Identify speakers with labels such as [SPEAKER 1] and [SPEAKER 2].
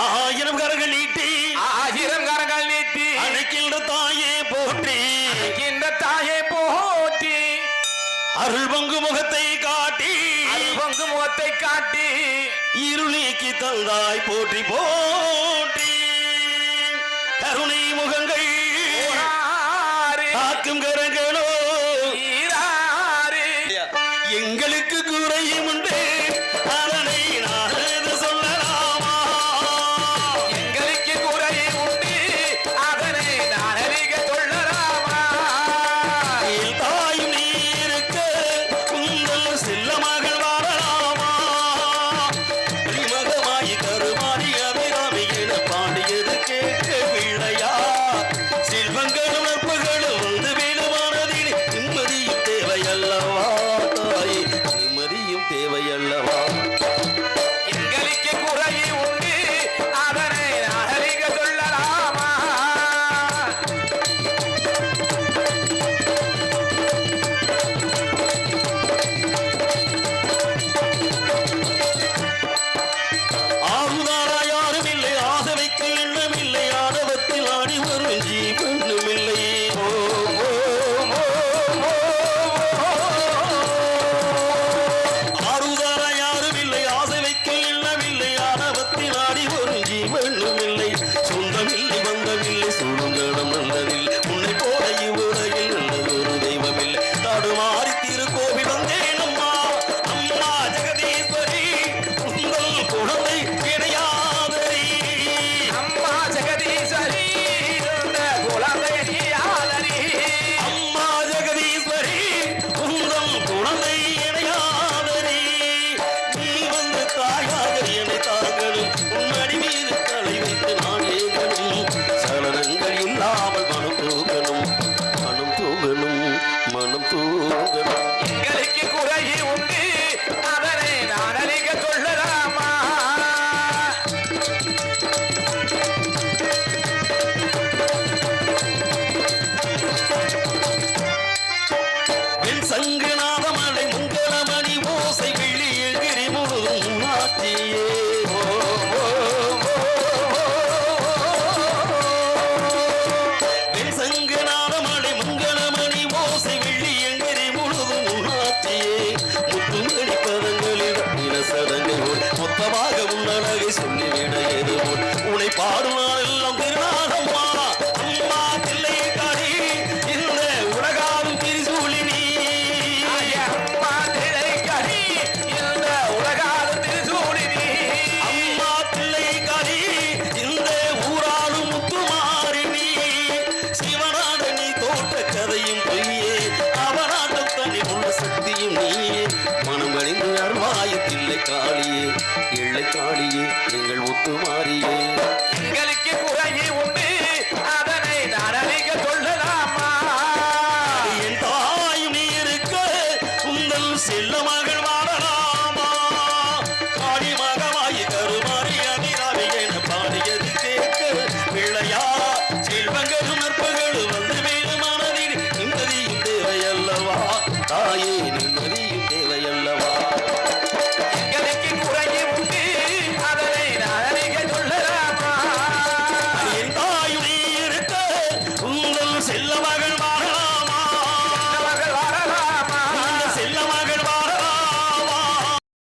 [SPEAKER 1] ஆயிரம் கரங்கள் நீட்டி அழைக்கின்ற தாயே போற்றி அருள் பங்கு முகத்தை காட்டி இருளீக்கி தந்தாய் போற்றி போற்றி கருணை முகங்கள் காக்கும் கரங்களோ எங்களுக்கு குறையும் உண்டு அதனை நானது சொல்லலாமா
[SPEAKER 2] எங்களுக்கு குறையும் உண்டு அதனை நானறிக சொல்லலாமா
[SPEAKER 1] தாயும் நீருக்க உங்கள் செல்ல மகள் வாழலாமா மகமாயி கருமாறி அபிராமி என பாண்டியது கேட்க விழையா செல்வங்களும் நட்புகளும் வந்து வீடுமானதில் நிம்மதியும் தேவையல்லவா தாயே நிம்மதியும் தேவையல்லவா
[SPEAKER 2] எங்களுக்கு குறையும் உண்டு அதனை நானறிக சொல்லலாமா
[SPEAKER 1] ஆறுதாரா யாரும் இல்லை ஆசவைக்கு எண்ணம் இல்லை ஆடவத்தில் ஆடி வரும் ஜீவனும் இல்லை ஆறுதாரா யாரும் இல்லை ஆசவைக்கு எண்ணம் இல்லை ஆடவத்தில் ஆடி வரும் ஜீவனும் இல்லை சொந்தமில்லை பந்தமில்லை சுடுங்கடம் நல்லதில்லை உன்னை போல இவ்வுலகில் நல்லதொரு தெய்வமில்லை தடுமாறி திருக்கோவில் வந்தேன் அம்மா அம்மா ஜெகதீஸ்வரி உங்கள் குழந்தை கிடையாதரி
[SPEAKER 2] அம்மா ஜெகதீஸ்வரி இந்த குழந்தை நீயாதரி
[SPEAKER 1] அம்மா ஜெகதீஸ்வரி உங்கள் குழந்தை கிடையாதரி நீ வந்து தாயாக என்னை தாங்களும் உன்னடி மீது தலை வைத்து நான் ஏகனும் சலனங்கள் இல்லாமல் மனம் தூங்கணும் மனம் தூங்கணும்
[SPEAKER 2] எங்களுக்கு குறையும் உண்டு அதனை நானறிக சொல்லலாமா
[SPEAKER 1] வெண் சங்குநாதமலை முங்கலமணி ஓசை வெள்ளி எகிரி முழுதும் நாட்டியே வெண் சங்குநாதமலை முங்கலமணி ஓசை வெள்ளி எகிரி முழுதும் நாட்டியே முத்துமணி பதங்களில் நிலசடங்கள் மொத்தமாக உன்னழகை சொல்லிவிட எது உன்னை பாடும் நாளெல்லாம் திருநாளம்மா அம்மா தில்லை காடி இந்த உலகாலும் திரிசூலினி
[SPEAKER 2] அம்மா திளைக்கடி இந்த உலகாலும் திருசூலினி
[SPEAKER 1] அம்மா தில்லை காடி இந்த ஊராலும் முத்துமாறினி சிவனாக நீ தோற்ற கதையும் பொய்யே அவனாட்டம் தன்னில் உள்ள சக்தியும் நீயே மனம் அணிந்து அருவாய தில்லை காளியே எல்லை காளியே எங்கள் முத்துமாரியே
[SPEAKER 2] எங்களுக்கு